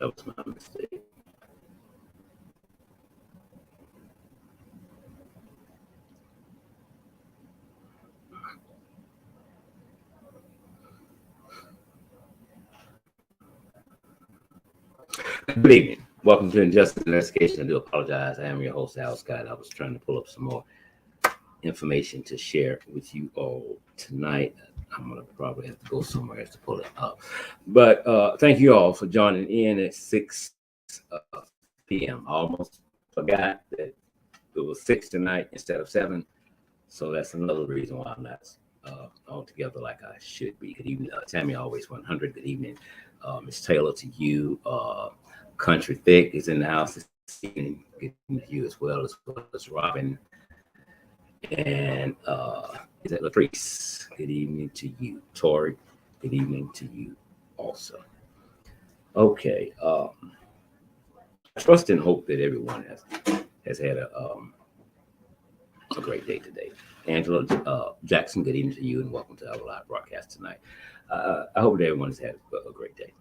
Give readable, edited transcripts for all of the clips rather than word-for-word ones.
That was my mistake. Good evening. Welcome to Injustice Investigation. I do apologize. I am your host, Al Scott. I was trying to pull up some more information to share with you all tonight. I'm going to probably have to go somewhere else to pull it up. But thank you all for joining in at 6 p.m. I almost forgot that it was 6 tonight instead of 7. So that's another reason why I'm not all together like I should be. Good evening, Tammy, always 100. Good evening, Miss Taylor, to you. Country Thick is in the house this evening. Good evening to you as well as Robin. And is that Latrice? Good evening to you. Tori, good evening to you also. Okay. I trust and hope that everyone has had a great day today. Angela Jackson, good evening to you and welcome to our live broadcast tonight. I hope that everyone has had a great day.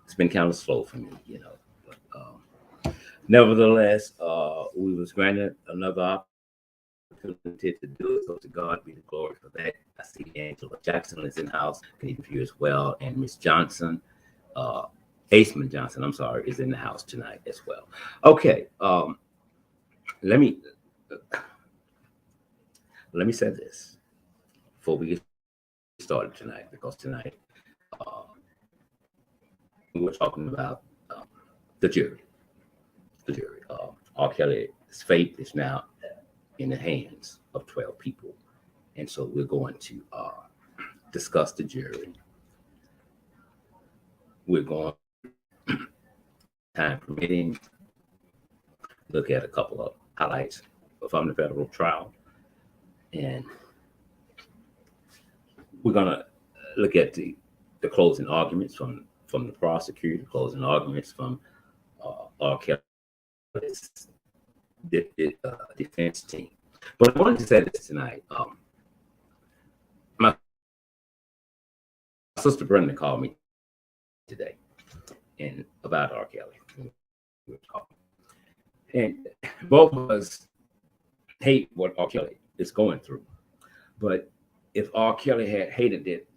It's been kind of slow for me, but nevertheless, we was granted another opportunity to do it. So to God be the glory for that. I see Angela Jackson is in the house. Good evening to you as well. And Miss Johnson, Aceman Johnson, I'm sorry, is in the house tonight as well. Okay, let me say this before we get started tonight, because tonight we're talking about the jury. R. Kelly's fate is now in the hands of 12 people. And so we're going to discuss the jury. We're going, time permitting, look at a couple of highlights from the federal trial. And we're going to look at the closing arguments from the prosecutor, closing arguments from R. Kelly's defense team. But I wanted to say this tonight. My sister Brenda called me today and about R. Kelly. And both of us hate what R. Kelly is going through. But if R. Kelly had hated it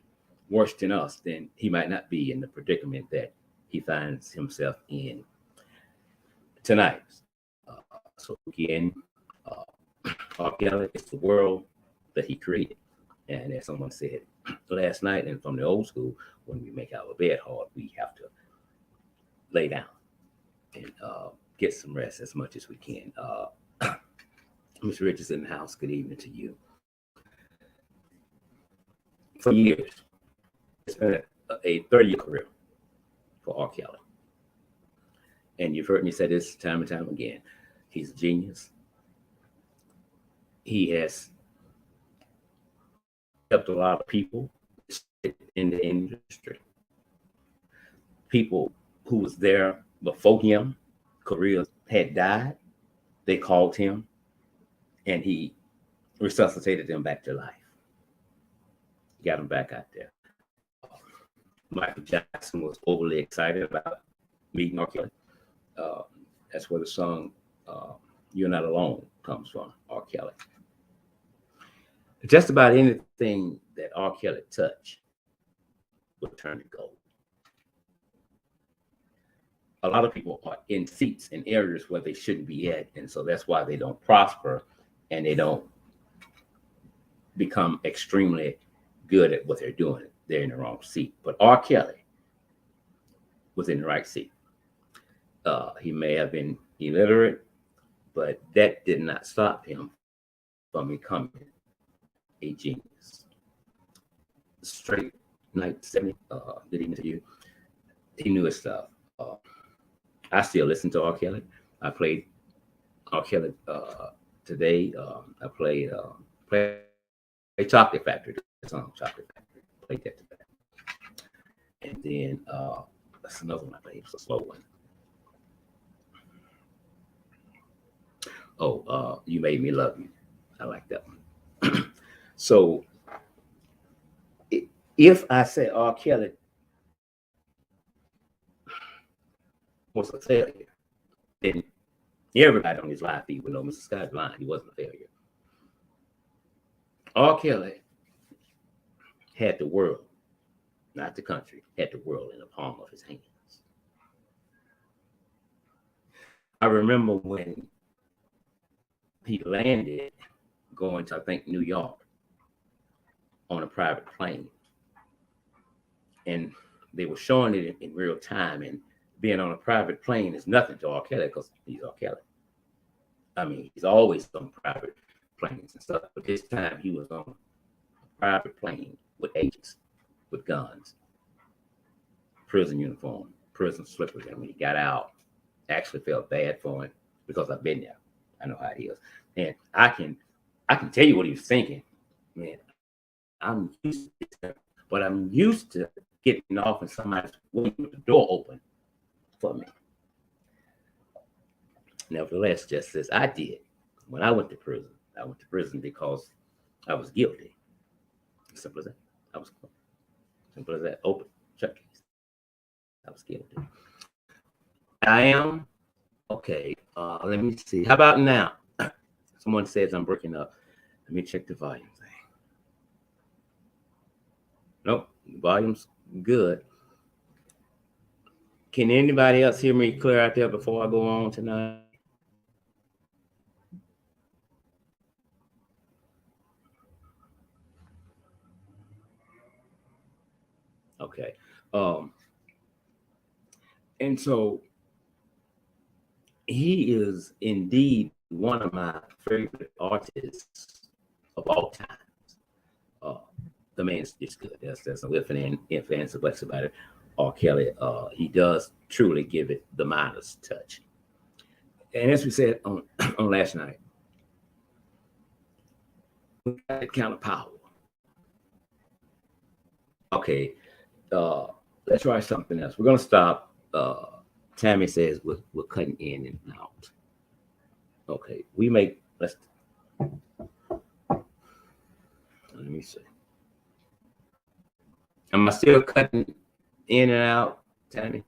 worse than us, then he might not be in the predicament that he finds himself in tonight. So again, R. Kelly is the world that he created. And as someone said last night, and from the old school, when we make our bed hard, we have to lay down and get some rest as much as we can. Mr. Richards in the house, good evening to you. For years, it's been a 30-year career for R. Kelly. And you've heard me say this time and time again. He's a genius. He has helped a lot of people in the industry. People who was there before him, careers had died. They called him and he resuscitated them back to life. Got them back out there. Michael Jackson was overly excited about meeting R. Kelly. That's where the song You're Not Alone comes from, R. Kelly. Just about anything that R. Kelly touched would turn to gold. A lot of people are in seats in areas where they shouldn't be at, and so that's why they don't prosper and they don't become extremely good at what they're doing. They're in the wrong seat. But R. Kelly was in the right seat. He may have been illiterate, but that did not stop him from becoming a genius. Straight night 70, good evening to you. He knew his stuff. I still listen to R. Kelly. I played R. Kelly today. I played Chocolate Factory, the song Chocolate Factory. Played that today. And then that's another one I played. It's a slow one. Oh, You Made Me Love You. I like that one. So if I say R. Kelly was a failure. And everybody on his live feed would know Mr. Scott's lying. He wasn't a failure. R. Kelly had the world, not the country, had the world in the palm of his hands. I remember when he landed going to, I think, New York on a private plane. And they were showing it in real time. And being on a private plane is nothing to R. Kelly because he's R. Kelly. I mean, he's always on private planes and stuff. But this time he was on a private plane with agents, with guns, prison uniform, prison slippers. And when he got out, I actually felt bad for him because I've been there. I know how it is. And I can tell you what he was thinking. Man, I'm used to this, but I'm used to getting off and somebody's waiting with the door open for me. Nevertheless, just as I did when I went to prison because I was guilty. Simple as that. I was simple as that. Open, shut case. I was guilty. I am okay. Let me see. How about now? Someone says I'm breaking up. Let me check the volume thing. Nope, the volume's good. Can anybody else hear me clear out there before I go on tonight? Okay. And so he is indeed one of my favorite artists of all time. The man's just good. There's no ifs and ands or buts about it. R. Kelly, he does truly give it the Midas touch. And as we said on last night, we got that kind of power. Okay, let's try something else. We're gonna stop. Tammy says we're cutting in and out. Okay, let's. Let me see. Am I still cutting in and out, Tammy?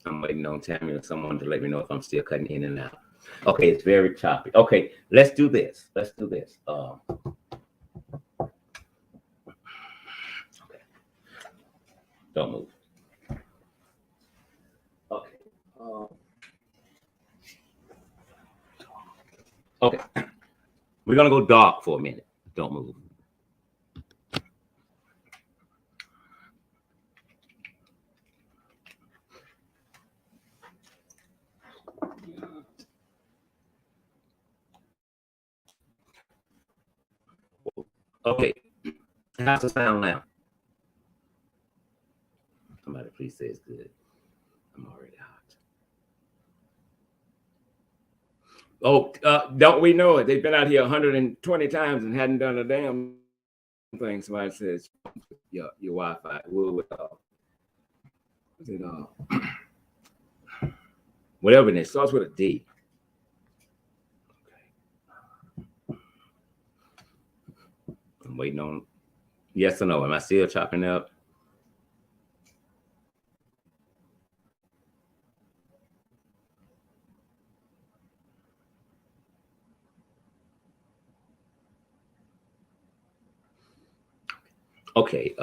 I'm waiting on Tammy or someone to let me know if I'm still cutting in and out. Okay, it's very choppy. Okay, let's do this. Okay. Don't move. Okay. Okay. We're gonna go dark for a minute. Don't move. Okay. How's the sound now? Somebody please say it's good. I'm already hot. Oh, don't we know it? They've been out here 120 times and hadn't done a damn thing. Somebody says your Wi-Fi. Whatever it is, starts with a D. Okay. I'm waiting on yes or no. Am I still chopping up? Okay,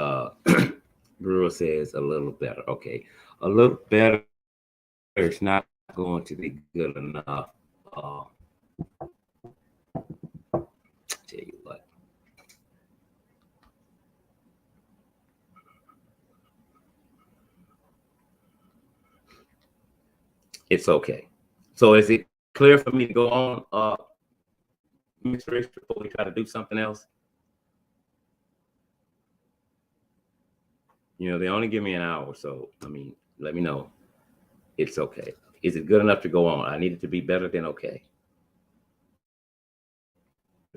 Brewer says a little better. Okay, a little better. It's not going to be good enough. Tell you what. It's okay. So is it clear for me to go on, Ms. Rich, before we try to do something else? You know, they only give me an hour, so I mean, let me know. It's okay. Is it good enough to go on? I need it to be better than okay.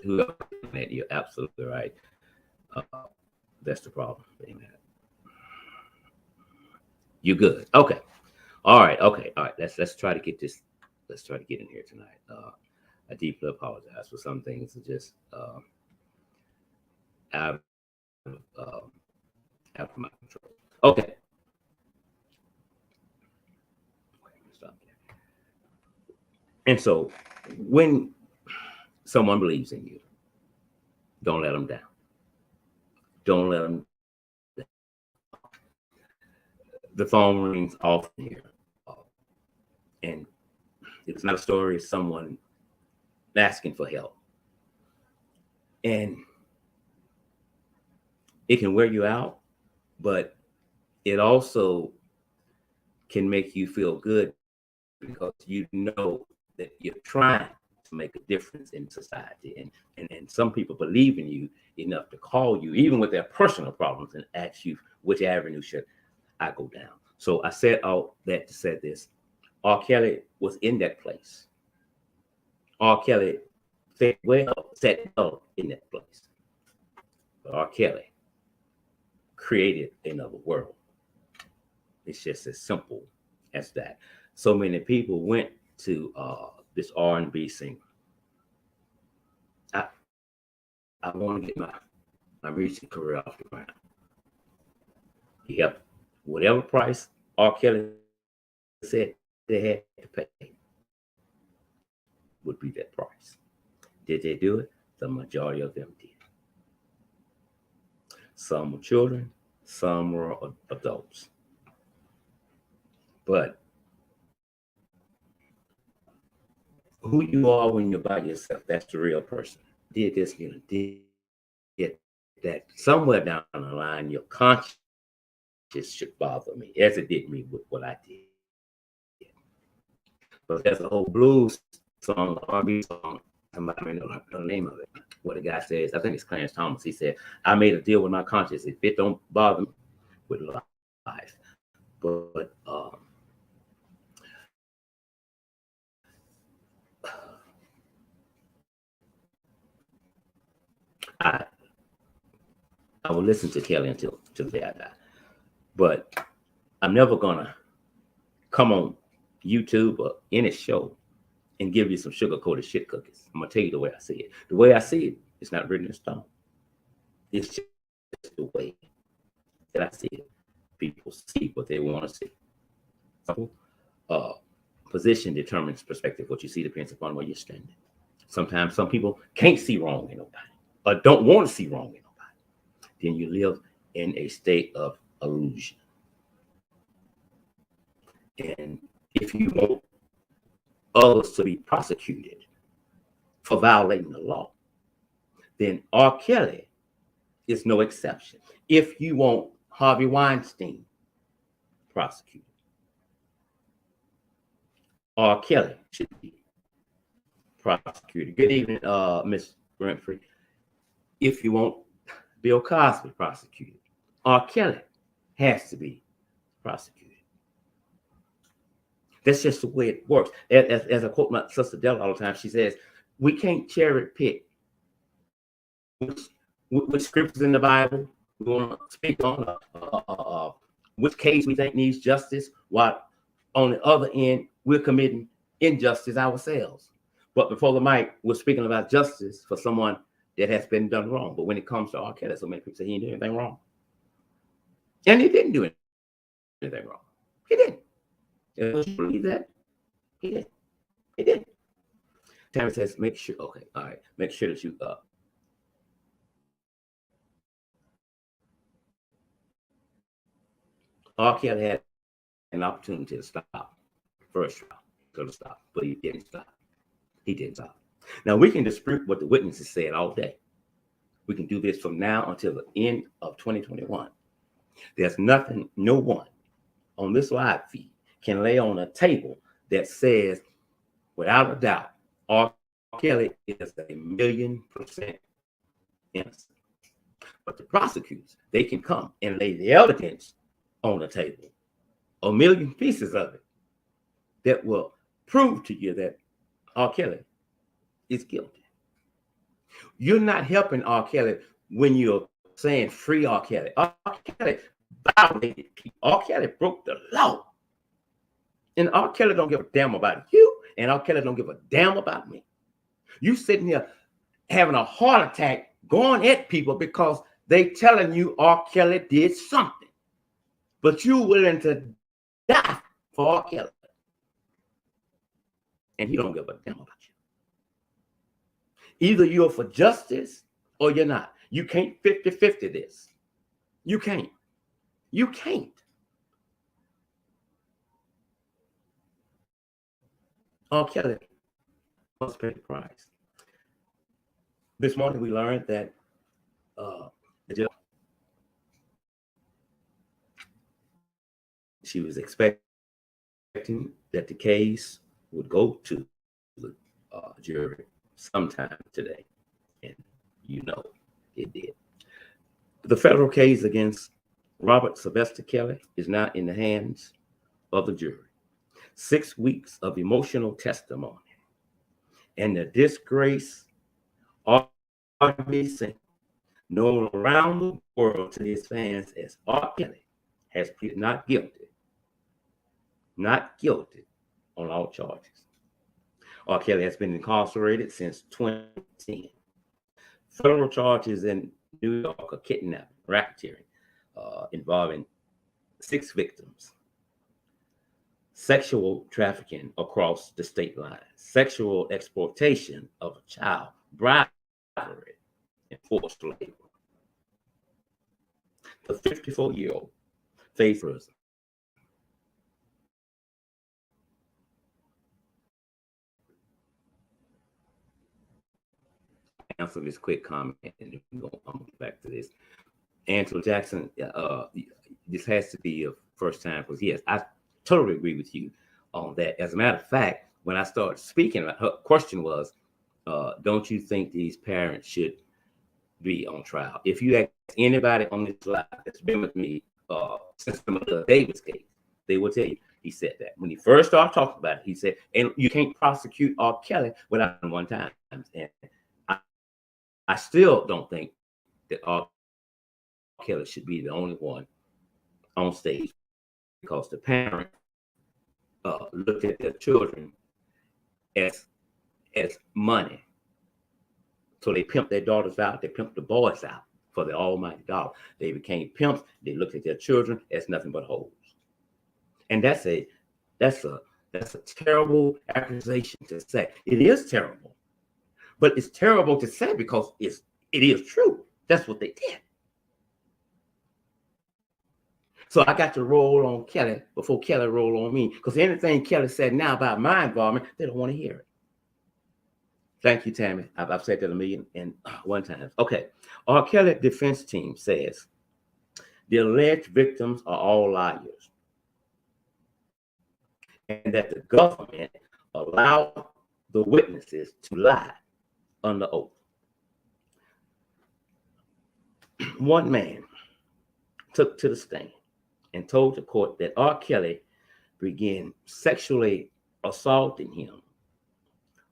You're absolutely right. That's the problem. You good? Okay. All right. Okay. All right. Let's try to get this. Let's try to get in here tonight. I deeply apologize for some things that just out of out of my control. Okay. Stop there. And so, when someone believes in you, don't let them down. Don't let them. The phone rings often here, and it's not a story of someone asking for help, and it can wear you out, but it also can make you feel good because you know that you're trying to make a difference in society, and some people believe in you enough to call you even with their personal problems and ask you which avenue should I go down. So I said all that to say this: R. Kelly was in that place. R. Kelly sat well in that place. But R. Kelly created another world. It's just as simple as that. So many people went to this R&B singer. I want to get my music career off the ground. He helped whatever price R. Kelly said they had to pay would be that price. Did they do it? The majority of them did. Some were children, some were adults. But who you are when you're by yourself, that's the real person. Did this, did that. Somewhere down the line, your conscience should bother me, as it did me with what I did. But there's a whole blues song, R&B song, somebody may know the name of it. What the guy says, I think it's Clarence Thomas. He said, I made a deal with my conscience. If it don't bother me with life. But I will listen to Kelly until the day I die. But I'm never gonna come on YouTube or any show and give you some sugar-coated shit cookies. I'm gonna tell you the way I see it. The way I see it, it's not written in stone. It's just the way that I see it. People see what they want to see. So, position determines perspective. What you see depends upon where you're standing. Sometimes some people can't see wrong in nobody, or don't want to see wrong in nobody. Then you live in a state of illusion. And if you want others to be prosecuted for violating the law, then R. Kelly is no exception. If you want Harvey Weinstein prosecuted, R. Kelly should be prosecuted. Good evening, Miss Brentford. If you want Bill Cosby prosecuted, R. Kelly has to be prosecuted. That's just the way it works. As I quote my sister Della all the time, she says, we can't cherry pick which scriptures in the Bible we want to speak on, which case we think needs justice, while on the other end, we're committing injustice ourselves. But before the mic, we're speaking about justice for someone that has been done wrong. But when it comes to R. Kelly, so many people say he didn't do anything wrong. And he didn't do anything wrong. He didn't. Don't you believe that? He did. He did. Tammy says, make sure, okay, all right, make sure that you R. Kelly had an opportunity to stop first trial, to stop, but he didn't stop. He didn't stop. Now we can dispute what the witnesses said all day. We can do this from now until the end of 2021. There's nothing, no one on this live feed can lay on a table that says, without a doubt, R. Kelly is 1,000,000% innocent. But the prosecutors, they can come and lay the evidence on the table, 1,000,000 pieces of it, that will prove to you that R. Kelly is guilty. You're not helping R. Kelly when you're saying free R. Kelly. R. Kelly violated people. R. Kelly broke the law. And R. Kelly don't give a damn about you, and R. Kelly don't give a damn about me. You sitting here having a heart attack, going at people because they telling you R. Kelly did something, but you willing to die for R. Kelly, and he don't give a damn about you. Either you're for justice or you're not. You can't 50-50 this. You can't. You can't. R. Kelly must pay the price. This morning we learned that she was expecting that the case would go to the jury sometime today, and you know it did. The federal case against Robert Sylvester Kelly is now in the hands of the jury. 6 weeks of emotional testimony and the disgrace RBC, known around the world to his fans as R. Kelly, has pleaded not guilty on all charges. R. Kelly has been incarcerated since 2010. Federal charges in New York are kidnapping, racketeering, involving 6 victims, sexual trafficking across the state line, sexual exploitation of a child, bribery, and forced labor. The 54-year-old faced prison. Answer this quick comment, and we're going to come back to this. Angela Jackson, this has to be a first time, because yes, I totally agree with you on that. As a matter of fact, when I started speaking, her question was, don't you think these parents should be on trial? If you ask anybody on this live that's been with me since the Davis case, they will tell you he said that. When he first started talking about it, he said, and you can't prosecute R. Kelly without one time. And I still don't think that R. Kelly should be the only one on stage, because the parents looked at their children as money. So they pimped their daughters out, they pimped the boys out for the almighty dollar. They became pimps. They looked at their children as nothing but hoes. And that's a terrible accusation to say. It is terrible, but it's terrible to say because it is true. That's what they did. So I got to roll on Kelly before Kelly rolled on me, because anything Kelly said now about my involvement, they don't want to hear it. Thank you, Tammy. I've said that 1,001 times. Okay. R. Kelly defense team says the alleged victims are all liars, and that the government allowed the witnesses to lie under oath. One man took to the stand and told the court that R. Kelly began sexually assaulting him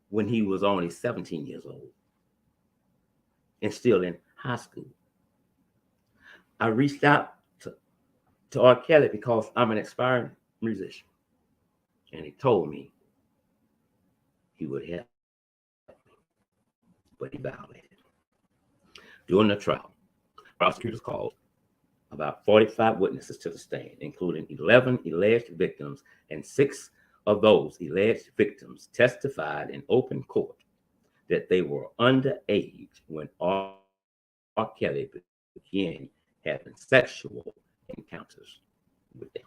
when he was only 17 years old and still in high school. I reached out to R. Kelly because I'm an aspiring musician, and he told me he would help me, but he violated. During the trial, prosecutors called about 45 witnesses to the stand, including 11 alleged victims, and 6 of those alleged victims testified in open court that they were underage when R. Kelly began having sexual encounters with them.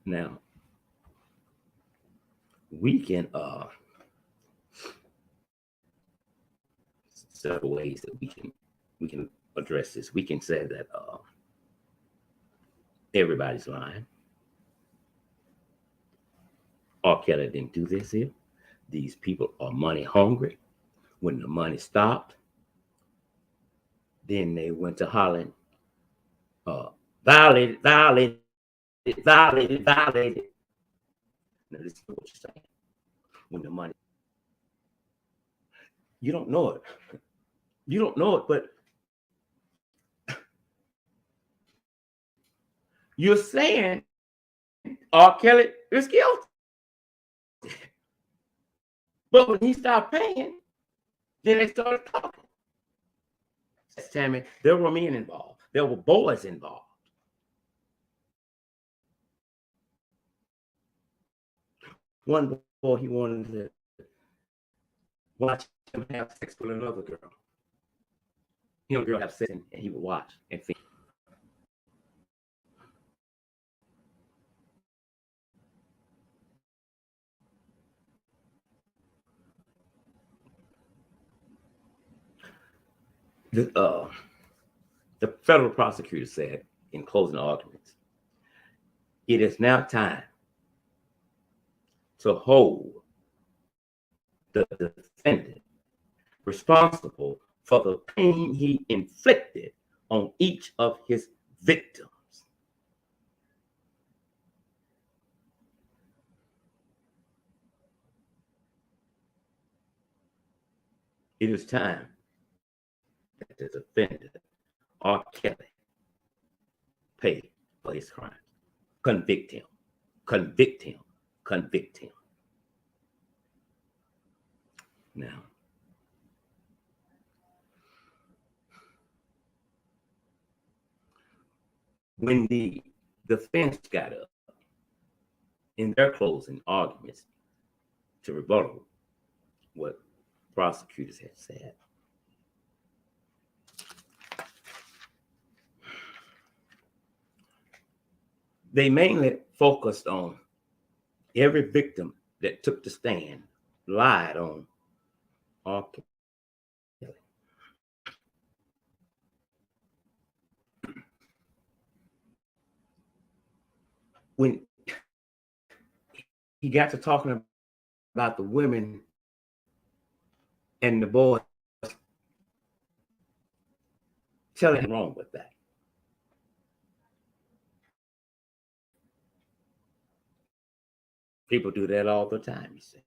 Now, we can several ways that we can address this. We can say that everybody's lying. R. Kelly didn't do this here. These people are money hungry. When the money stopped, then they went to hollering, violated. Now listen to what you're saying. When the money, you don't know it. You don't know it, but You're saying R. Kelly is guilty. But when he stopped paying, then they started talking. Tammy, there were men involved. There were boys involved. One boy, he wanted to watch him have sex with another girl. He and a girl have sex, and he would watch and think. The federal prosecutor said in closing arguments, it is now time to hold the defendant responsible for the pain he inflicted on each of his victims. It is time that the defendant, R. Kelly, pay for his crimes. Convict him. Convict him. Convict him. Now, when the defense got up in their closing arguments to rebuttal what prosecutors had said, they mainly focused on every victim that took the stand lied on R. Kelly. When he got to talking about the women and the boys, telling him wrong with that. People do that all the time, you see.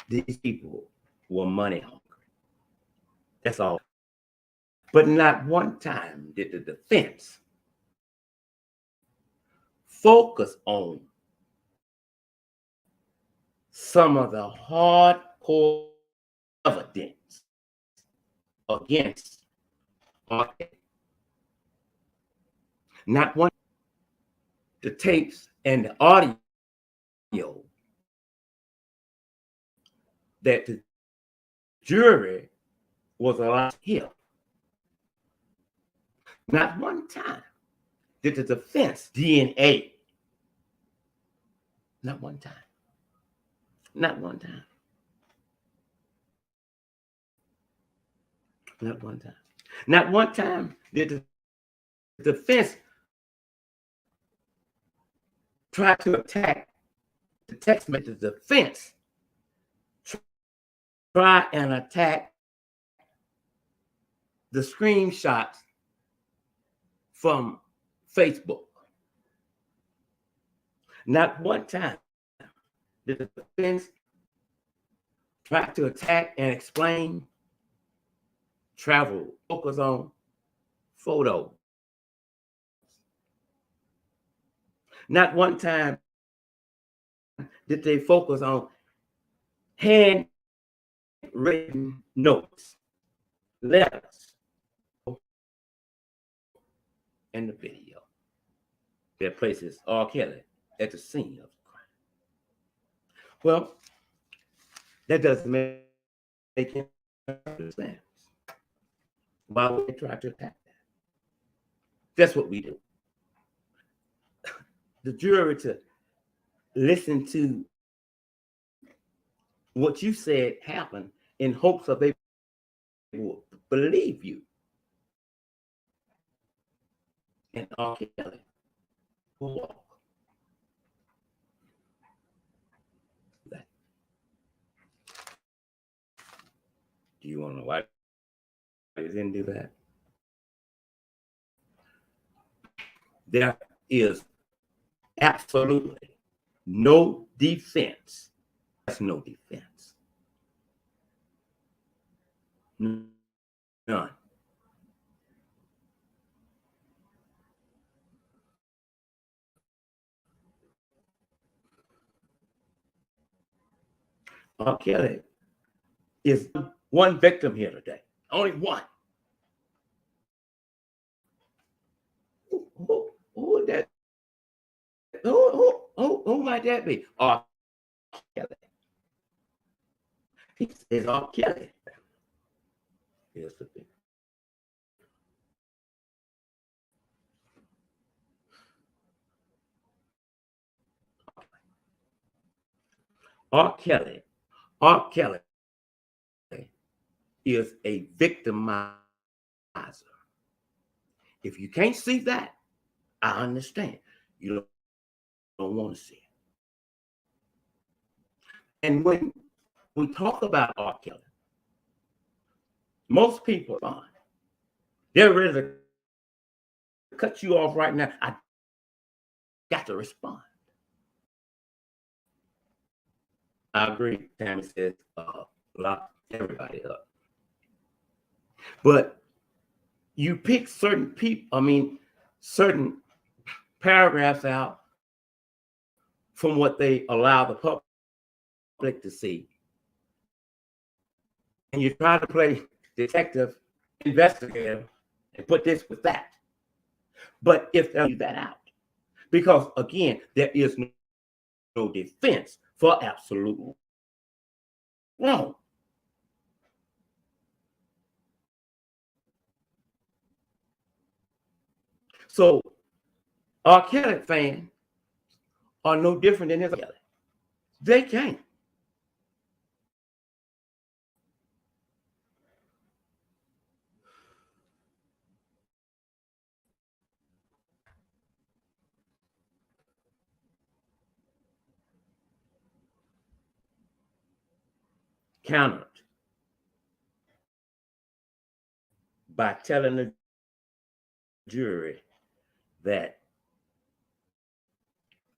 These people were money hungry. That's all. But not one time did the defense focus on some of the hardcore evidence against R. Kelly. Not one. The tapes and the audio that the jury was allowed to hear. Not one time did the defense DNA. Not one time. Not one time. Not one time. Not one time did the defense try to attack the text message. The defense try and attack the screenshots from Facebook. Not one time did the defense try to attack and explain travel, focus on photos. Not one time did they focus on handwritten notes, letters, and the video that places R. Kelly at the scene of the crime. Well, that doesn't make any sense. Why would they try to attack that? That's what we do. The jury to listen to what you said happened in hopes that they will believe you. And R. Kelly will walk. Do you want to know why he didn't do that? There is absolutely no defense. There's no defense. None. R. Kelly is one victim here today. Only one. Who would that? Who might that be? R. Kelly. He says R. Kelly. Here's the thing. R. Kelly is a victimizer. If you can't see that, I understand. You don't want to see it. And when we talk about R. Kelly, most people are they're ready to cut you off right now. I got to respond. I agree. Tammy says lock everybody up. But you pick certain people, certain paragraphs out from what they allow the public to see. And you try to play detective, investigator, and put this with that. But if they leave that out, because again, there is no defense for absolute wrong. So R. Kelly fans are no different than his Kelly. They can't. Countered by telling the jury that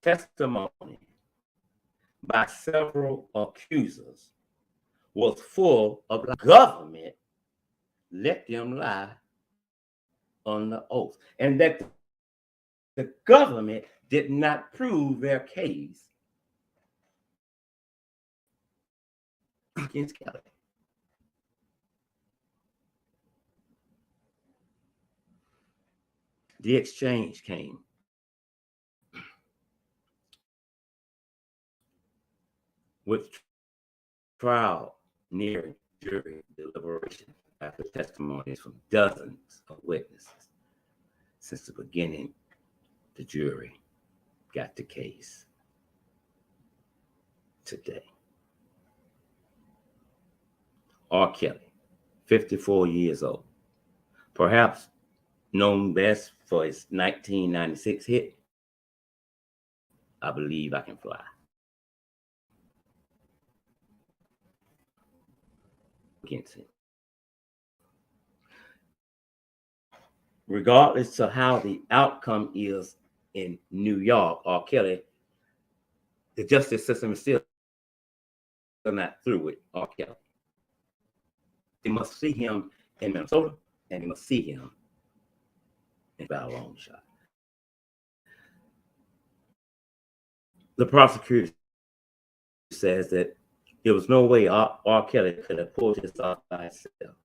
testimony by several accusers was full of the government let them lie on the oath, and that the government did not prove their case against Kelly. The exchange came with trial nearing jury deliberation after testimonies from dozens of witnesses. Since the beginning, the jury got the case today. R. Kelly, 54 years old, perhaps known best for his 1996 hit, I Believe I Can Fly. Against him. Regardless of how the outcome is in New York, R. Kelly, the justice system is still not through with R. Kelly. They must see him in Minnesota, and they must see him in a long shot. The prosecutor says that there was no way R. Kelly could have pulled this off by himself.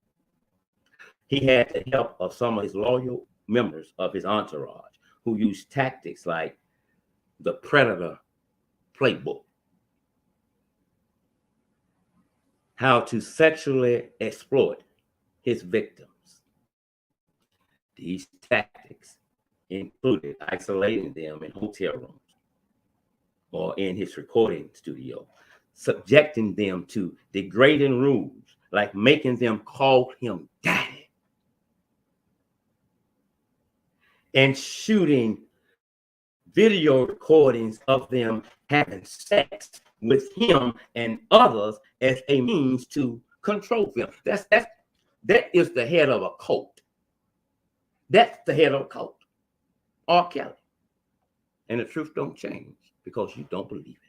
He had the help of some of his loyal members of his entourage who used tactics like the Predatory playbook, how to sexually exploit his victims. These tactics included isolating them in hotel rooms or in his recording studio, subjecting them to degrading rules like making them call him daddy, and shooting video recordings of them having sex with him and others as a means to control them. That is the head of a cult. That's the head of a cult, R. Kelly. And the truth don't change because you don't believe it.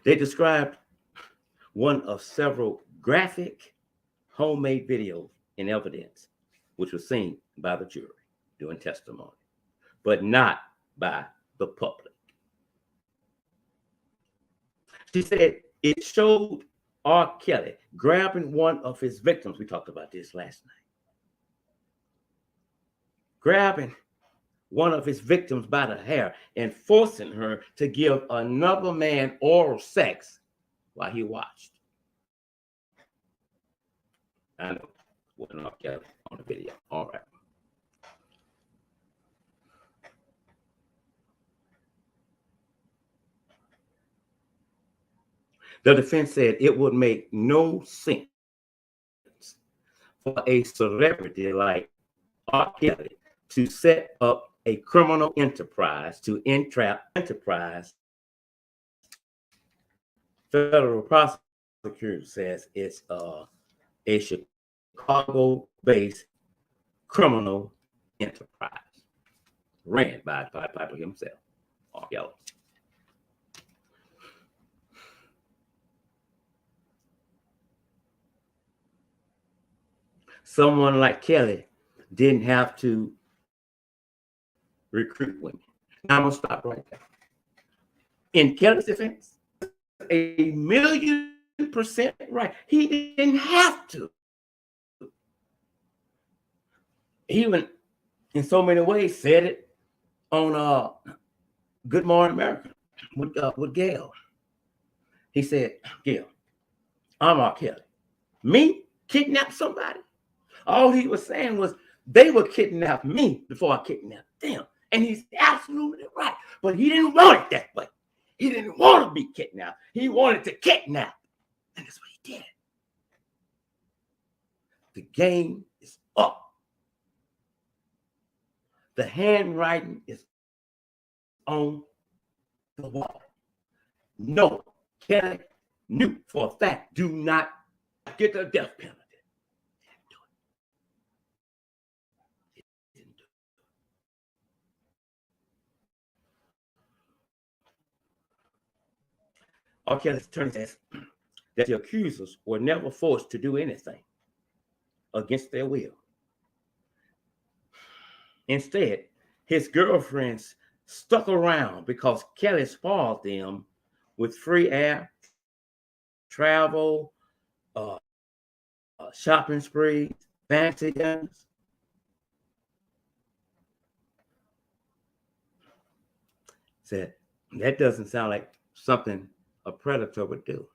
They described one of several graphic homemade videos in evidence, which was seen by the jury during testimony. but not by the public. She said it showed R. Kelly grabbing one of his victims. We talked about this last night. Grabbing one of his victims by the hair and forcing her to give another man oral sex while he watched. I know, wasn't R. Kelly on the video. All right. The defense said it would make no sense for a celebrity like R. Kelly to set up a criminal enterprise to entrap enterprise. Federal prosecutor says it's a Chicago-based criminal enterprise ran by Piper himself, R. Kelly. Someone like Kelly didn't have to recruit women. Now I'm gonna stop right there. In Kelly's defense, 1,000,000% right. He didn't have to. He even, in so many ways, said it on Good Morning America with Gail. He said, "Gail, I'm R. Kelly. Me kidnap somebody? All he was saying was they would kidnap me before I kidnapped them." And he's absolutely right. But he didn't want it that way. He didn't want to be kidnapped. He wanted to kidnap. And that's what he did. The game is up. The handwriting is on the wall. No, Kelly knew for a fact, do not get the death penalty. R. Kelly's attorney says that the accusers were never forced to do anything against their will. Instead, his girlfriends stuck around because Kelly spoiled them with free air, travel, shopping sprees, fancy dinners. Said that doesn't sound like something a predator would do.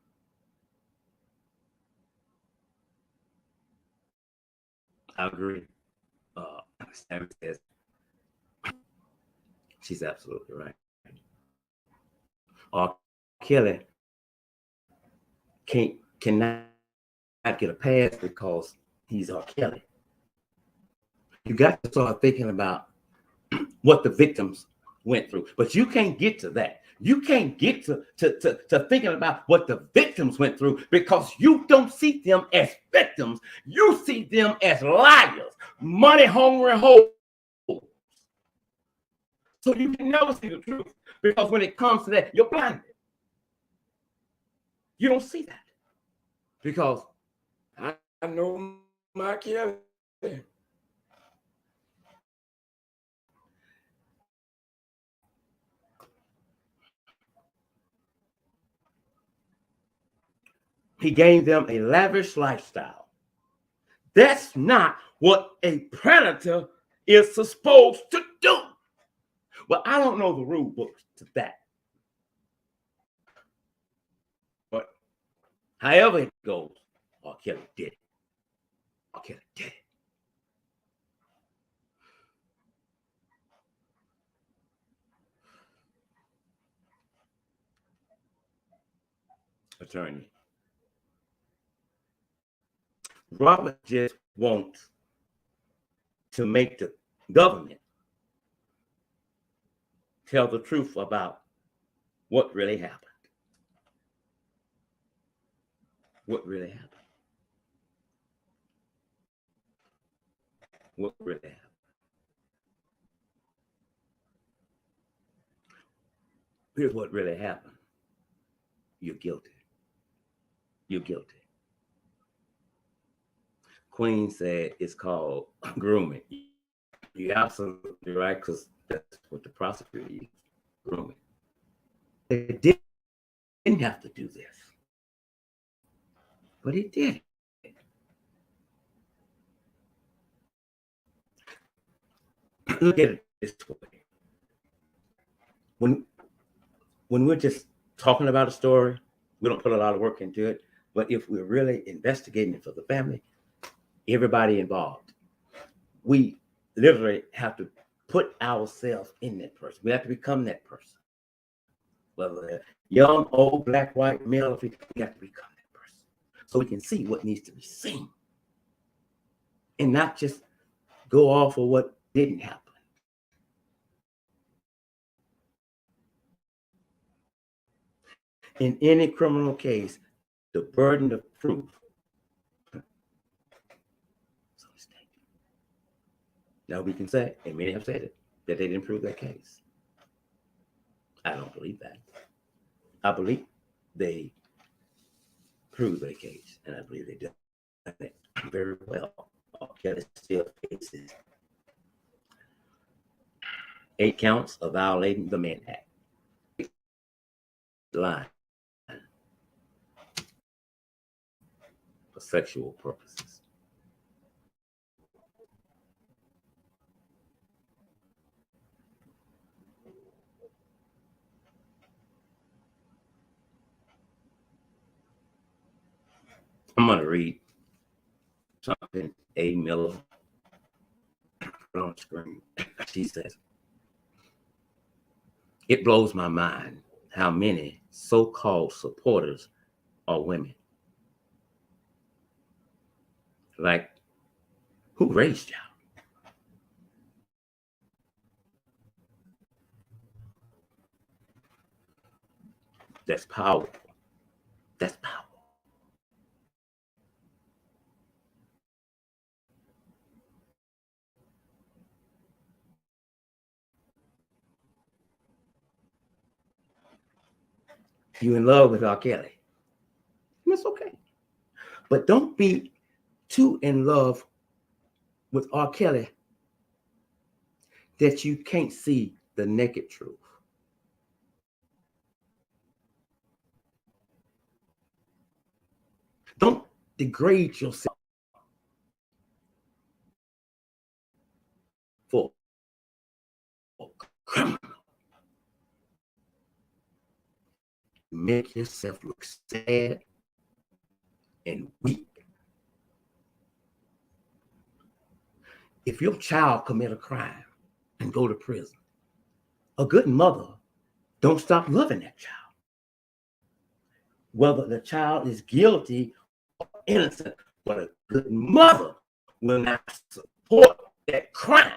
I agree. Sammy says she's absolutely right. R. Kelly cannot get a pass because he's R. Kelly. You got to start thinking about what the victims went through, but you can't get to that. You can't get to thinking about what the victims went through because you don't see them as victims. You see them as liars, money hungry hoes. So you can never see the truth because when it comes to that, you're blinded. You don't see that because I know my Kelly. He gave them a lavish lifestyle. That's not what a predator is supposed to do. Well, I don't know the rule books to that. But however it goes, R. Kelly did it. R. Kelly did it. Attorney. Robert just wants to make the government tell the truth about what really happened. What really happened? What really happened? Here's what really happened. You're guilty. You're guilty. Queen said it's called grooming. You're absolutely right, because that's what the prosecutor used, grooming. They didn't have to do this, but he did it. Look at it this way. When we're just talking about a story, we don't put a lot of work into it. But if we're really investigating it for the family, everybody involved, we literally have to put ourselves in that person. We have to become that person. Whether they're young, old, black, white, male, we have to become that person so we can see what needs to be seen and not just go off of what didn't happen. In any criminal case, the burden of proof is on the state. Now we can say, and many have said it, that they didn't prove their case. I don't believe that. I believe they proved their case, and I believe they did it very well. Kelly still faces 8 counts of violating the Mann Act. Line for sexual purposes. I'm going to read something A. Miller put on screen. She says, "It blows my mind how many so-called supporters are women. Like, who raised y'all? That's powerful. That's powerful. You in love with R. Kelly. That's okay. But don't be too in love with R. Kelly that you can't see the naked truth. Don't degrade yourself for a criminal. Make yourself look sad and weak. If your child commit a crime and go to prison, a good mother don't stop loving that child. Whether the child is guilty or innocent, but a good mother will not support that crime.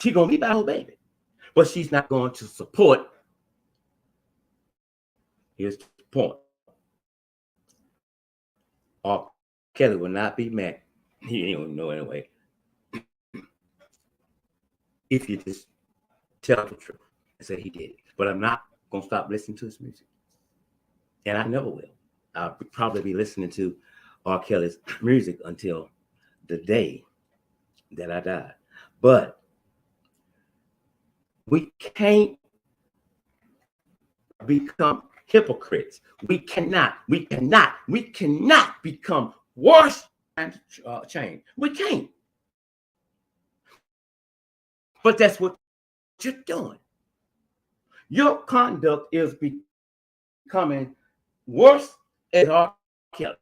She's going to be by her baby, but she's not going to support. Here's the point. R. Kelly will not be mad. He don't know anyway. If you just tell the truth and say he did it. But I'm not going to stop listening to his music. And I never will. I'll probably be listening to R. Kelly's music until the day that I die. But we can't become hypocrites. We cannot become worse and change. We can't. But that's what you're doing. Your conduct is becoming worse as R. Kelly.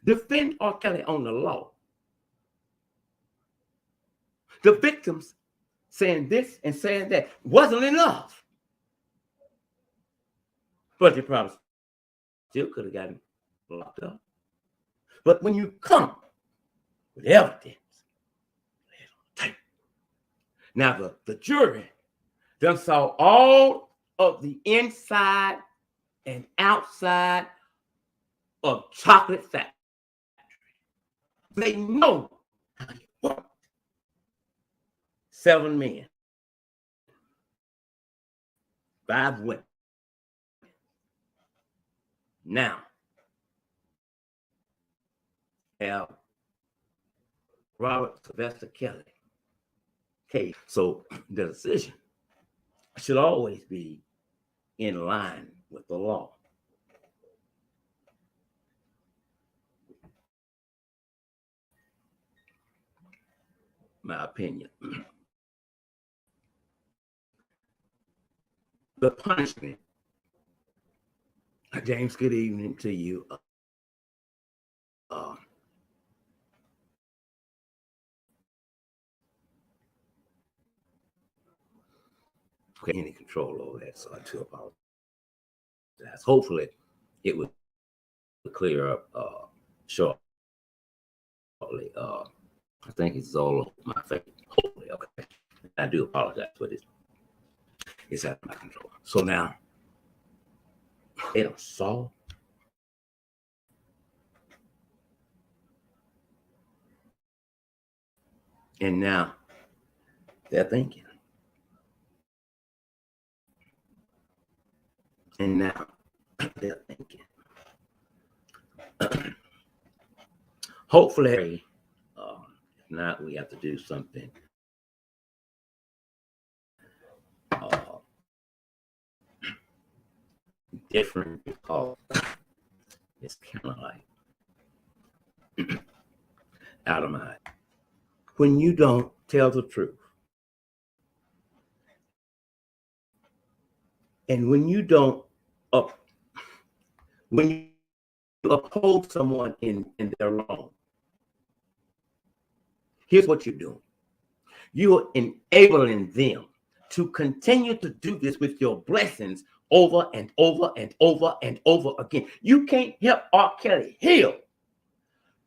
Defend R. Kelly on the law. The victims saying this and saying that wasn't enough. But they probably still could have gotten locked up. But when you come with evidence, now the jury done saw all of the inside and outside of Chocolate Factory. They know how you work. 7 men, 5 women. Now have Robert Sylvester Kelly case. So the decision should always be in line with the law. My opinion. The punishment. James, good evening to you. Okay, any control over that, so I do apologize. Hopefully, it will clear up shortly. I think it's all over my face. Hopefully, okay. I do apologize for this. It's out of my control. So now, they don't saw. And now they're thinking. And now they're thinking. Hopefully, if not, we have to do something different, because it's kind of like out of mind. When you don't tell the truth, and when you don't when you uphold someone in their wrong, here's what you're doing. You are enabling them to continue to do this with your blessings over and over and over and over again. You can't help R. Kelly heal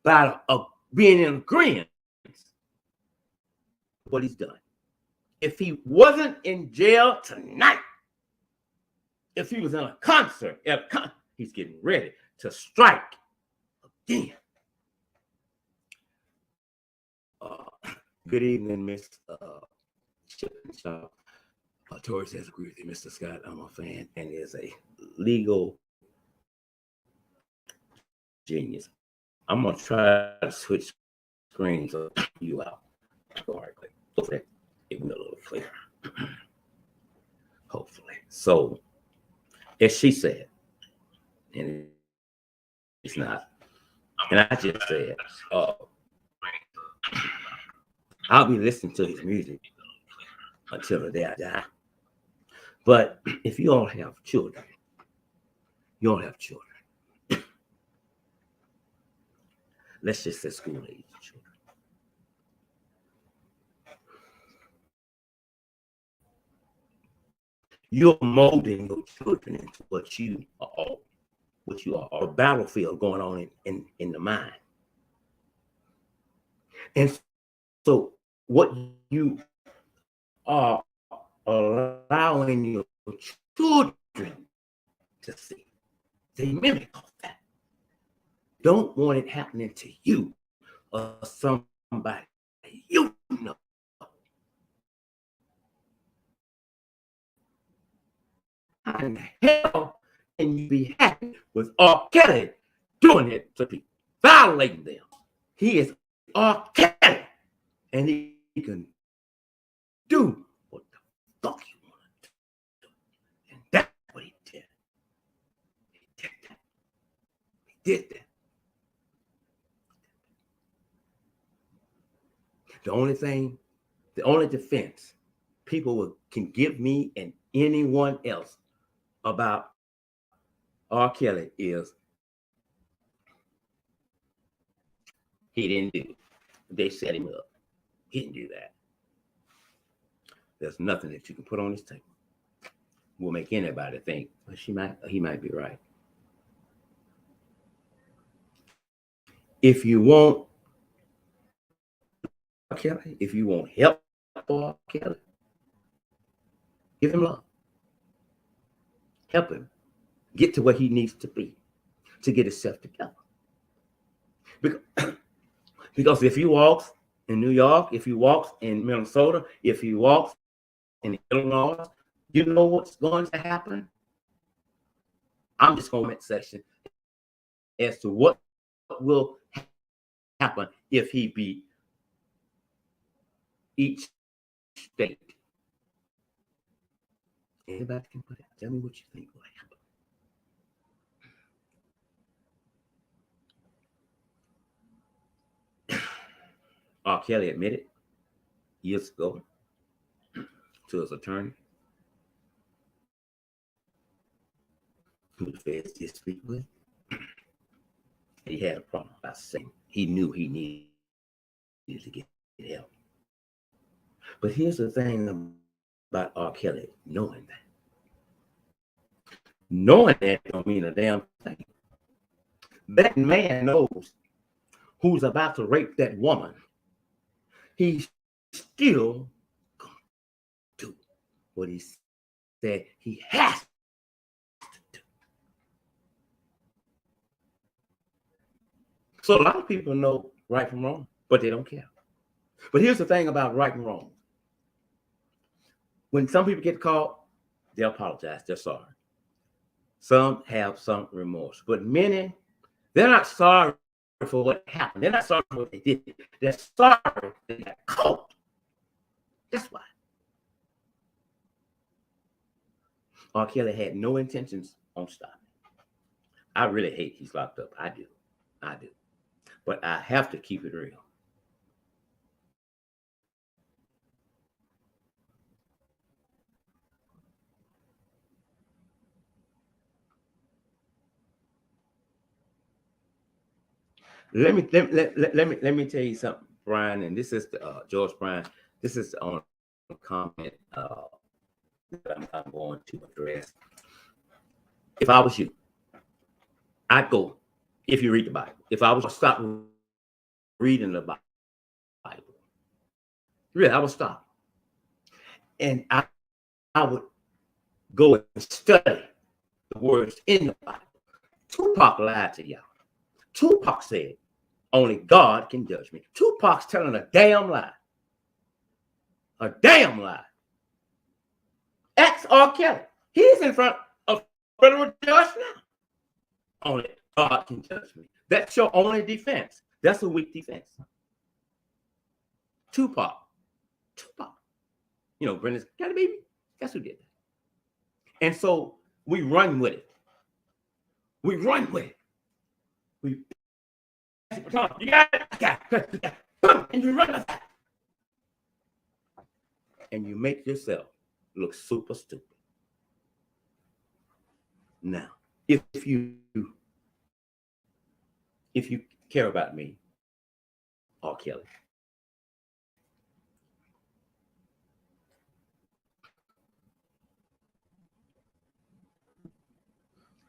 by being in agreement with what he's done. If he wasn't in jail tonight, if he was in a concert, he's getting ready to strike again. Good evening, Miss Shaw. Tori says, agree with you, Mr. Scott. I'm a fan and is a legal genius. I'm going to try to switch screens so you out. All right, hopefully it will be a little clearer. Hopefully. So, as she said, and it's not, and I just said, I'll be listening to his music until the day I die. But if you all have children, let's just say school age children. You're molding your children into what you are, a battlefield going on in the mind. And so what you are allowing your children to see, they mimic all that. Don't want it happening to you or somebody you know. How in the hell can you be happy with R. Kelly doing it to people, violating them? He is R. Kelly, and he can do what the fuck he wanted to do. And that's what he did. He did that. The only defense people can give me and anyone else about R. Kelly is he didn't do it. They set him up. He didn't do that. There's nothing that you can put on his table will make anybody think, well, he might be right. If you want R. Kelly, if you want help for R. Kelly, give him love. Help him get to where he needs to be to get himself together. Because if he walks in New York, if he walks in Minnesota, if he walks in Illinois, you know what's going to happen? I'm just going to make section as to what will happen if he be each state. Anybody can put it. Tell me what you think will happen. R. Kelly admitted years ago to his attorney, who the feds did speak with, he had a problem by saying he knew he needed to get help. But here's the thing about R. Kelly knowing that. Knowing that don't mean a damn thing. That man knows who's about to rape that woman. He's still going to do what he said he has to do. So a lot of people know right from wrong, but they don't care. But here's the thing about right and wrong. When some people get caught, they apologize. They're sorry. Some have some remorse, but many, they're not sorry for what happened. They're not sorry for what they did. They're sorry they got caught. That's why. R. Kelly had no intentions on stopping. I really hate he's locked up. I do. But I have to keep it real. Let me tell you something, Brian, and this is the, George Brian. This is on a comment that I'm going to address. If I was you, I'd go. If you read the Bible, if I was to stop reading the Bible, really, I would stop, and I would go and study the words in the Bible. Tupac lied to y'all. Tupac said, only God can judge me. Tupac's telling a damn lie. A damn lie. Ask R. Kelly. He's in front of federal judge now. Only God can judge me. That's your only defense. That's a weak defense. Tupac. You know, Brenda's got a baby. That's who did that. And so we run with it. We you got it. And you run with that. And you make yourself look super stupid. Now, if you care about me, R. Kelly,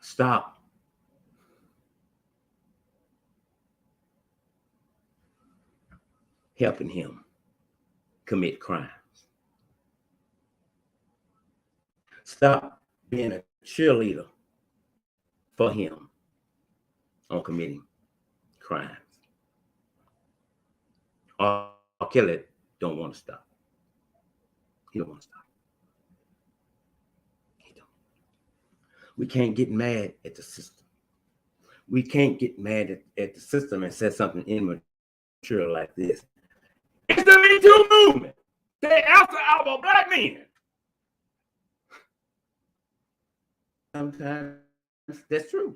stop helping him commit crimes. Stop being a cheerleader for him on committing crimes. R. Kelly don't want to stop. He don't want to stop. He don't. We can't get mad at the system. We can't get mad at the system and say something immature like this. It's the Me Too movement. They after our black men. Sometimes that's true.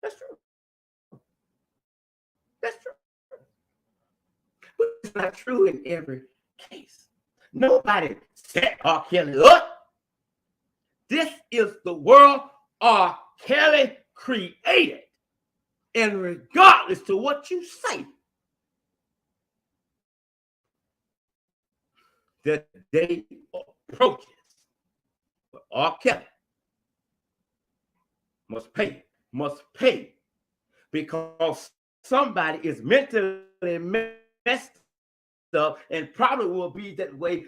That's true. But it's not true in every case. Nobody set R. Kelly up. This is the world R. Kelly created. And regardless to what you say, the day approaches for R. Kelly must pay because somebody is mentally messed up and probably will be that way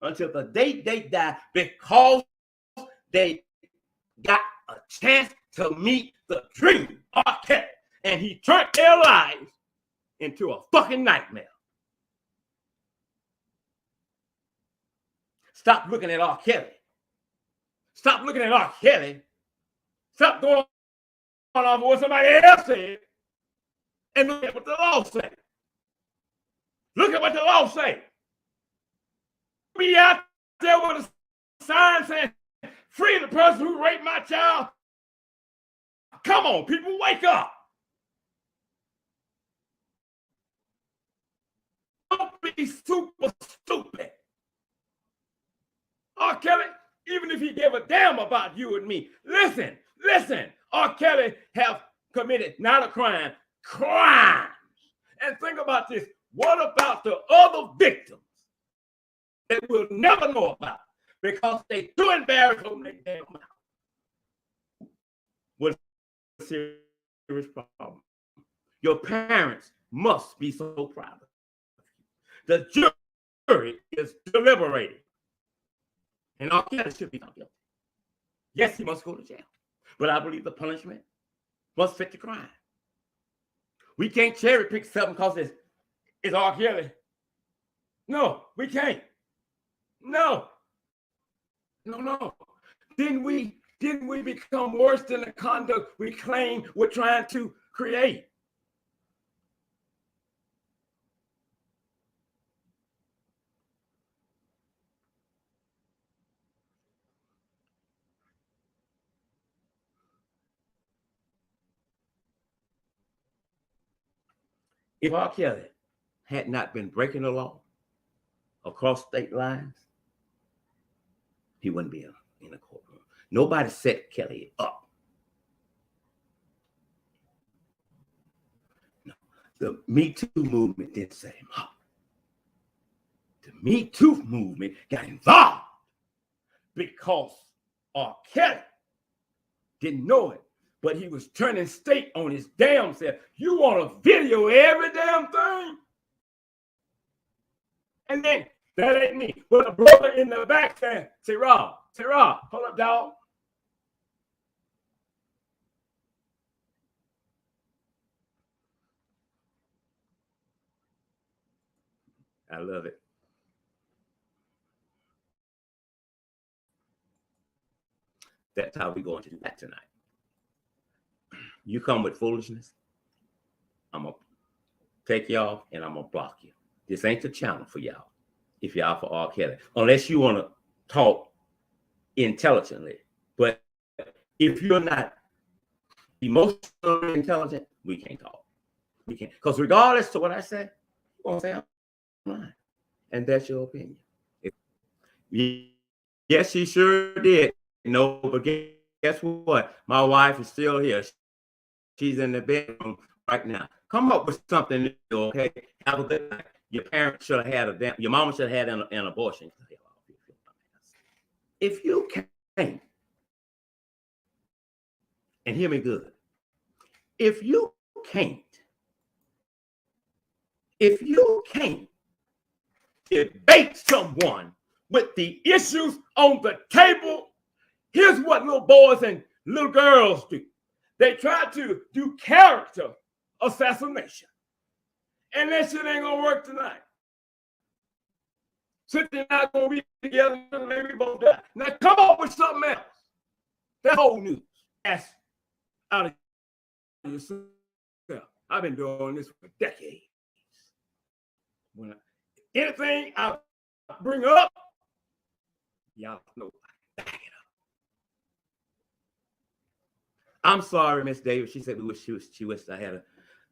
until the day they die because they got a chance to meet the dream R. Kelly, and he turned their lives into a fucking nightmare. Stop looking at R. Kelly. Stop looking at R. Kelly. Stop going off what somebody else said and look at what the law said. Look at what the law say. Be out there with a sign saying, free the person who raped my child. Come on, people, wake up. Don't be super stupid. R. Kelly, even if he gave a damn about you and me, listen, R. Kelly have committed not a crime, crimes. And think about this. What about the other victims that we'll never know about because they too embarrassed to open their damn mouth? What a serious problem. Your parents must be so proud of you. The jury is deliberating. And R. Kelly should be found guilty. Yes, he must go to jail. But I believe the punishment must fit the crime. We can't cherry pick something because it's R. Kelly. No, we can't. No. Didn't we become worse than the conduct we claim we're trying to create? If R. Kelly had not been breaking the law across state lines, he wouldn't be in a courtroom. Nobody set Kelly up. No. The Me Too movement didn't set him up. The Me Too movement got involved because R. Kelly didn't know it, but he was turning state on his damn self. You want to video every damn thing? And then, that ain't me. But a brother in the back saying, say, Rob, hold up, dog. I love it. That's how we're going to do that tonight. You come with foolishness, I'm going to take y'all and I'm going to block you. This ain't the channel for y'all if y'all for R. Kelly, unless you want to talk intelligently. But if you're not emotionally intelligent, we can't talk. We can't. Because regardless to what I say, you're going to say I'm lying. And that's your opinion. Yes, she sure did. No, but guess what? My wife is still here. She's in the bedroom right now. Come up with something new, okay? Have a good night. Your parents should have had your mama should have had an abortion. If you can't, and hear me good, if you can't debate someone with the issues on the table, here's what little boys and little girls do. They try to do character assassination. And that shit ain't gonna work tonight. So they're not gonna be together and maybe both die. Now come up with something else. That's whole news. That's out of yourself. I've been doing this for decades. When anything I bring up, y'all know back it up. I'm sorry, Miss Davis. She said she wished I had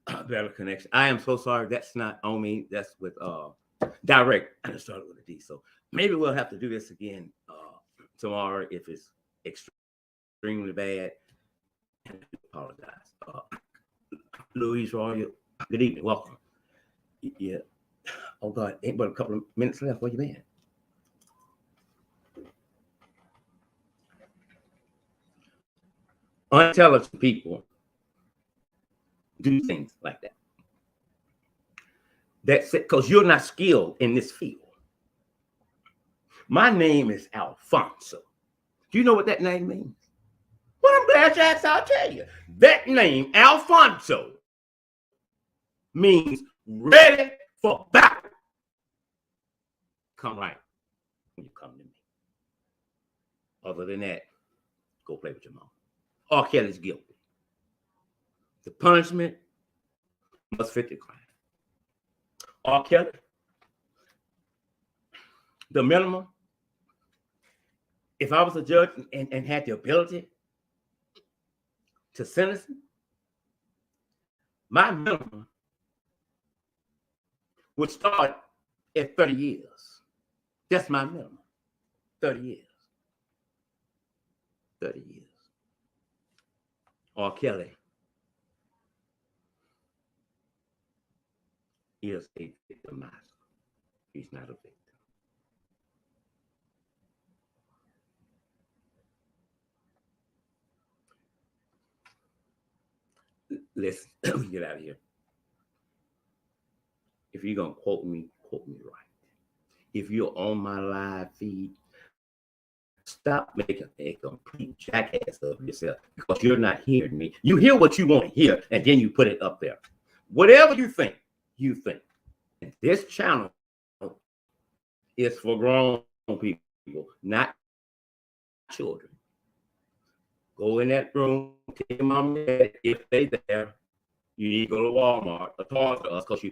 a better connection. I am so sorry. That's not on me. That's with direct. I just started with a D. So maybe we'll have to do this again tomorrow if it's extremely bad. I apologize. Louise Royal, good evening. Welcome. Yeah. Oh God, ain't but a couple of minutes left. Where you been? Unintelligent people do things like that. That's it, because you're not skilled in this field. My name is Alfonso. Do you know what that name means? Well, I'm glad you asked. I'll tell you. That name, Alfonso, means ready for battle. Come right when you come to me. Other than that, go play with your mom. R. Kelly's guilty. The punishment must fit the crime. R. Kelly the minimum, if I was a judge and had the ability to sentence him, my minimum would start at 30 years. That's my minimum. 30 years. 30 years. R. Kelly is a victimizer. He's not a victim. Listen, let me get out of here. If you're going to quote me right. If you're on my live feed, stop making a complete jackass of yourself because you're not hearing me. You hear what you want to hear, and then you put it up there. Whatever you think, you think. And this channel is for grown people, not children. Go in that room, tell your mom and dad if they there, you need to go to Walmart or talk to us because you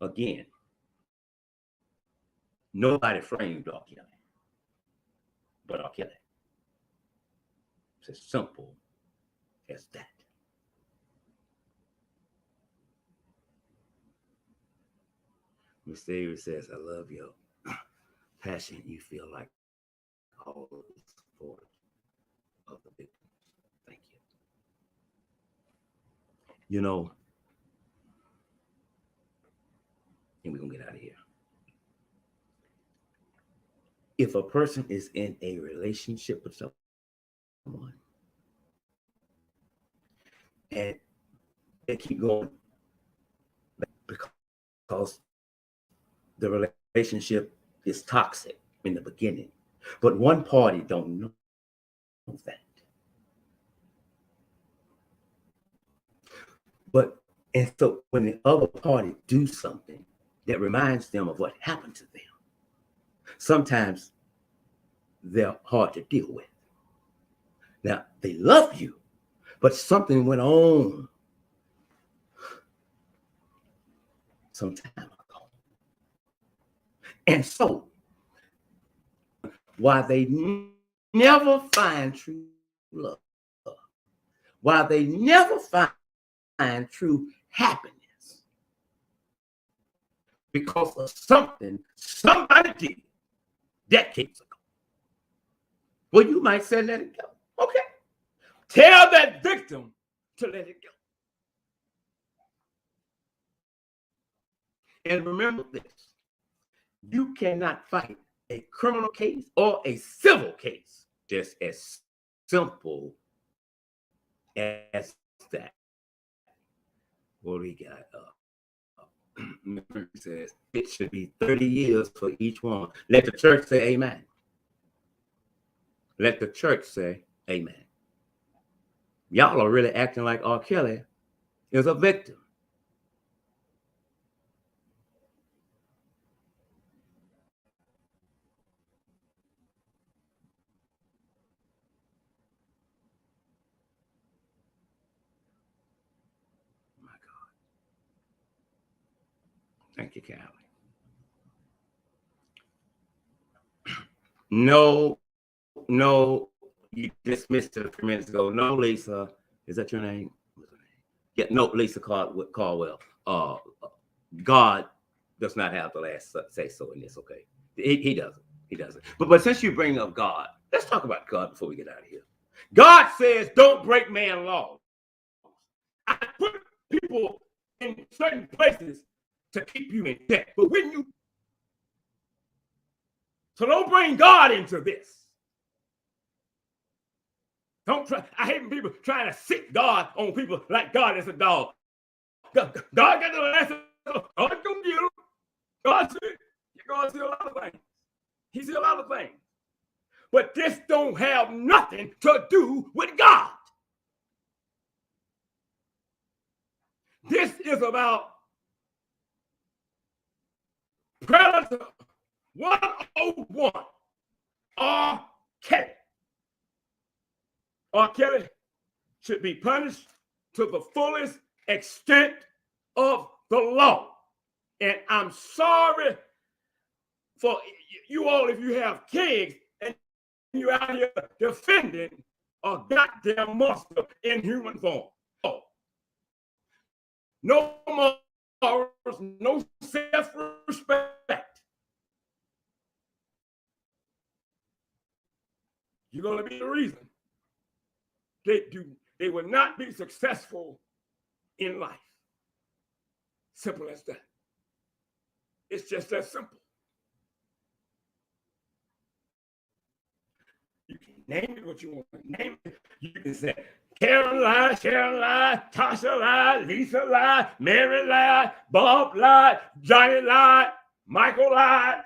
again, nobody framed R. Kelly, but R. Kelly. It's as simple as that. Miss Davis says, I love your passion. You feel like all of the support of the victims. Thank you. You know, and we're going to get out of here. If a person is in a relationship with someone and they keep going because the relationship is toxic in the beginning, but one party don't know that. And so when the other party do something that reminds them of what happened to them, sometimes they're hard to deal with. Now, they love you, but something went on some time ago. And so, while they never find true love, while they never find true happiness, because of something somebody did decades ago, well, you might say let it go. Okay. Tell that victim to let it go. And remember this, you cannot fight a criminal case or a civil case just as simple as that. What we got? Says it should be 30 years for each one. Let the church say amen. Let the church say amen. Y'all are really acting like R. Kelly is a victim. My God. Thank you, Callie. No, you dismissed it a few minutes ago. No, Lisa, is that your name? Yeah, no, Lisa Caldwell. God does not have the last say so in this. Okay, he doesn't. He doesn't. But since you bring up God, let's talk about God before we get out of here. God says, "Don't break man's law." I put people in certain places to keep you in debt, but when you don't bring God into this. Don't try. I hate people trying to sit God on people like God is a dog. God got the last. God gonna get him. God see a lot of things. He see a lot of things. But this don't have nothing to do with God. This is about Predator 101 R. Kelly. R. Kelly should be punished to the fullest extent of the law. And I'm sorry for you all if you have kids and you're out here defending a goddamn monster in human form. Oh. No morals, no self-respect. You're going to be the reason they will not be successful in life. Simple as that. It's just that simple. You can name it what you want to name it. You can say Karen lied, Sharon lied, Tasha lied, Lisa lied, Mary lied, Bob lied, Johnny lied, Michael lied.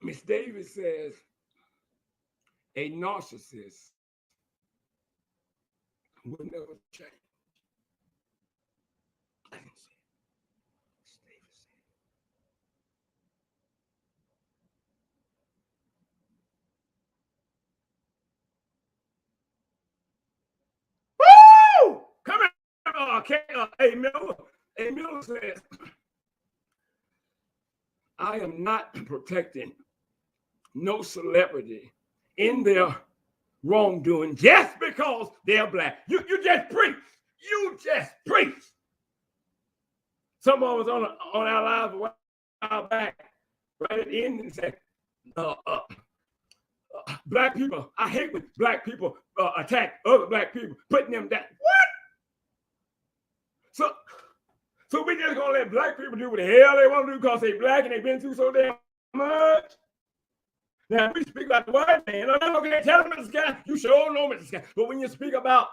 Miss Davis says a narcissist will never change. I didn't see it. Miss Davis said. Woo! Come here. Hey, Miller. Hey, Miller says, I am not protecting no celebrity in their wrongdoing just because they're black. You just preach. You just preach. Someone was on our live a while back, right at the end, and said, black people, I hate when black people attack other black people, putting them down. What? So we just gonna let black people do what the hell they want to do because they black and they've been through so damn much? Now, we speak about the white man. Okay, tell him, Mr. Guy, you sure know Mr. Guy. But when you speak about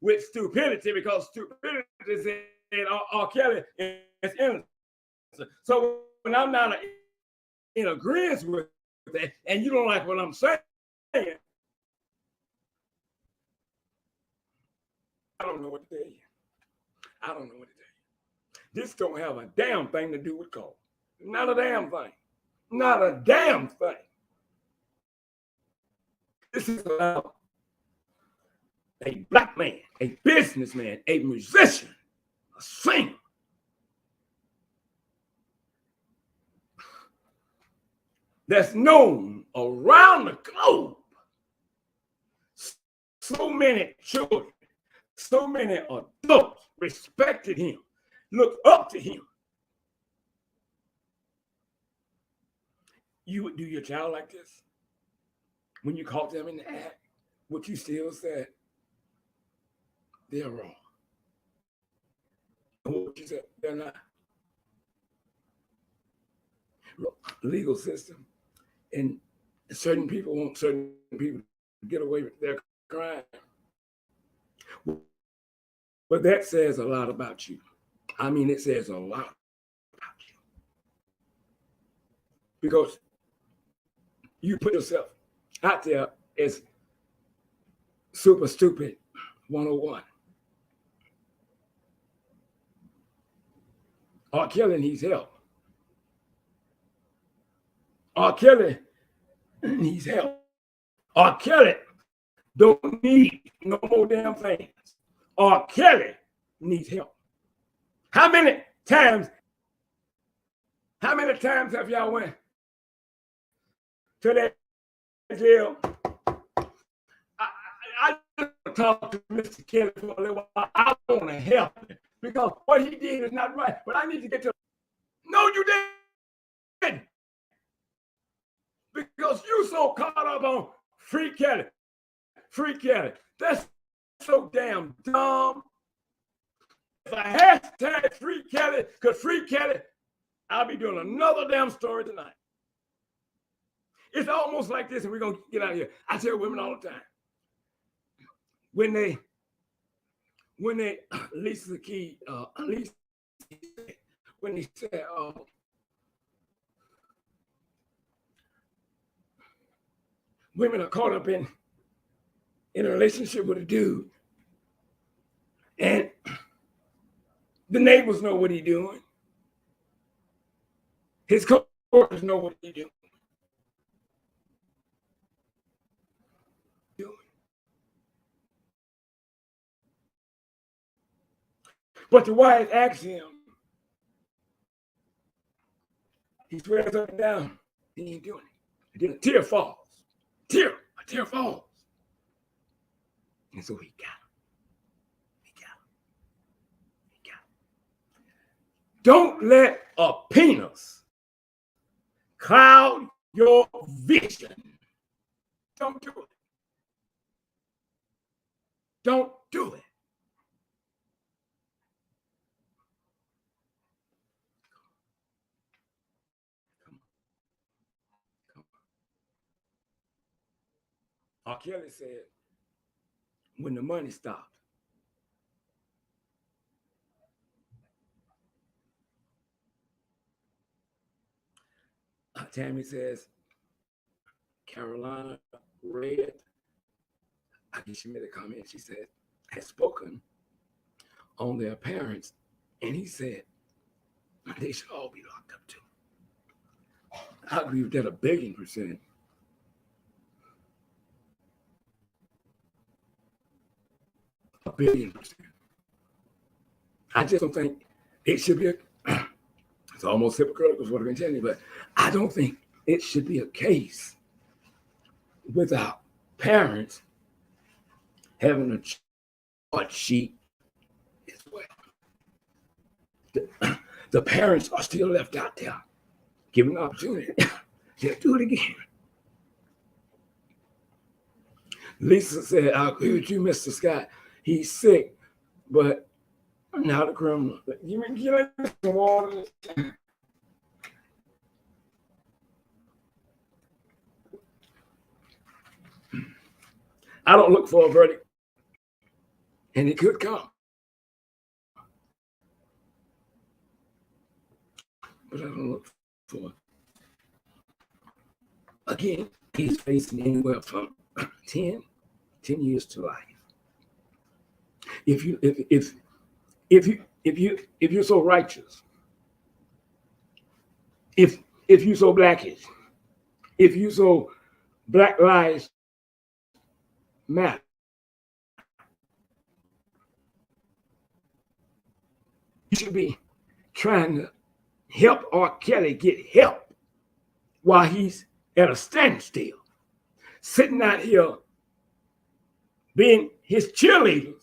with stupidity, because stupidity is in R. Kelly is innocent. So when I'm not in agreement with that, and you don't like what I'm saying, I don't know what to tell you. I don't know what to tell you. This don't have a damn thing to do with cause. Not a damn thing. Not a damn thing. This is about a black man, a businessman, a musician, a singer. That's known around the globe. So many children, so many adults respected him, looked up to him. You would do your child like this? When you caught them in the act, what you still said, they're wrong. And what you said, they're not. Legal system, and certain people want certain people to get away with their crime. But that says a lot about you. I mean, it says a lot about you. Because you put yourself out there as super stupid 101. R. Kelly needs help. R. Kelly needs help. R. Kelly don't need no more damn fans. R. Kelly needs help. How many times have y'all went to that jail? I talked to Mr. Kelly for a little while. I want to help him because what he did is not right. But I need to get to. No, you didn't. Because you so caught up on Free Kelly. Free Kelly. That's so damn dumb. If I hashtag Free Kelly, because Free Kelly, I'll be doing another damn story tonight. It's almost like this, and we're going to get out of here. I tell women all the time, when they Lisa Key, when they said, women are caught up in a relationship with a dude, The neighbors know what he's doing. His coworkers know what he's doing. But the wife asks him, he swears up and down, he ain't doing it. Then a tear falls. A tear falls. And so he got him. He got him. Don't let a penis cloud your vision. Don't do it. Don't do it. R. Kelly said, when the money stopped, Tammy says, Carolina Red, I guess she made a comment, she said, has spoken on their parents, and he said, they should all be locked up too. I agree with that 1,000,000,000%. A 1,000,000,000%. I just don't think it should be it's almost hypocritical is what I've been telling you, but I don't think it should be a case without parents having a charge sheet as well. The parents are still left out there, given the opportunity. They'll do it again. Lisa said, I agree with you, Mr. Scott. He's sick, but not a criminal. You like some water? I don't look for a verdict, and it could come. But I don't look for it. Again, he's facing anywhere from 10 years to life. If you're so righteous, if you're so blackish, if you're so Black Lives Matter, you should be trying to help R. Kelly get help while he's at a standstill, sitting out here being his cheerleaders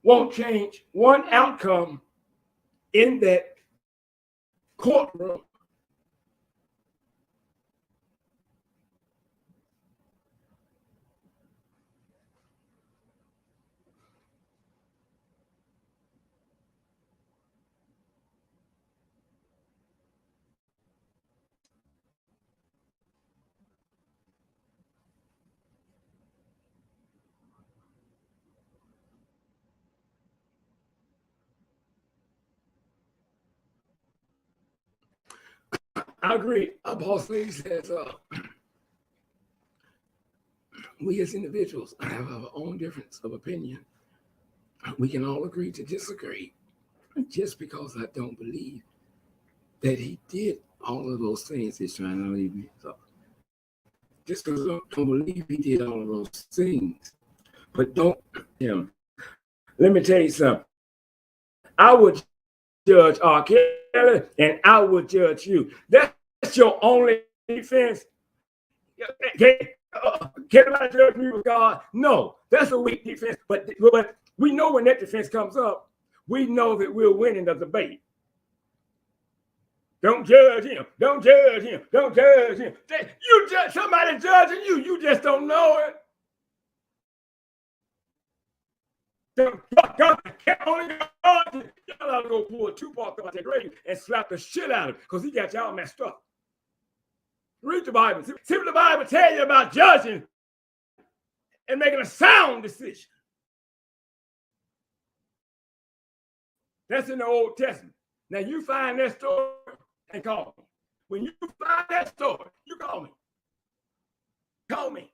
won't change one outcome in that courtroom. I agree. Boss Lady says, we as individuals have our own difference of opinion. We can all agree to disagree. Just because I don't believe that he did all of those things he's trying to leave me. So just because I don't believe he did all of those things, but don't him. Let me tell you something. I would judge R. Kelly and I would judge you. That's your only defense. Can I judge me with God? No, that's a weak defense. But we know when that defense comes up, we know that we're winning the debate. Don't judge him. Don't judge him. Don't judge him. You judge somebody judging you. You just don't know it. God, only God, y'all ought to go pull a Tupac out that grave and slap the shit out of him because he got y'all messed up. Read the Bible. See what the Bible tells you about judging and making a sound decision. That's in the Old Testament. Now you find that story and call me. When you find that story, you call me. Call me.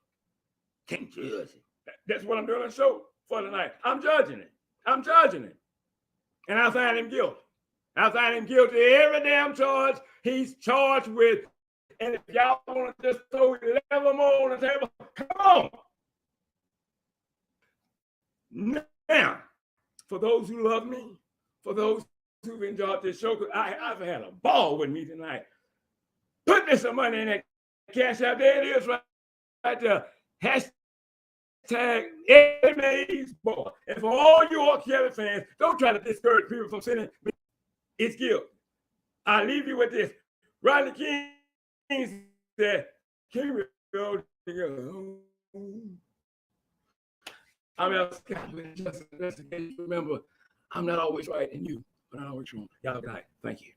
Can't judge it. That's what I'm doing on the show for tonight. I'm judging it. I'm judging it. And I find him guilty. I find him guilty of every damn charge he's charged with. And if y'all want to just throw 11 more on the table, come on. Now, for those who love me, for those who've enjoyed this show, because I've had a ball with me tonight. Put me some money in that Cash App. There it is right there. Hashtag eddiemaesboy. And for all you R. Kelly fans, don't try to discourage people from sending me. It's guilt. I leave you with this. Rodney King said, "Can we go together?" I'm Al Scott. Remember, I'm not always right, and you are not always wrong. Y'all have a good night. Thank you.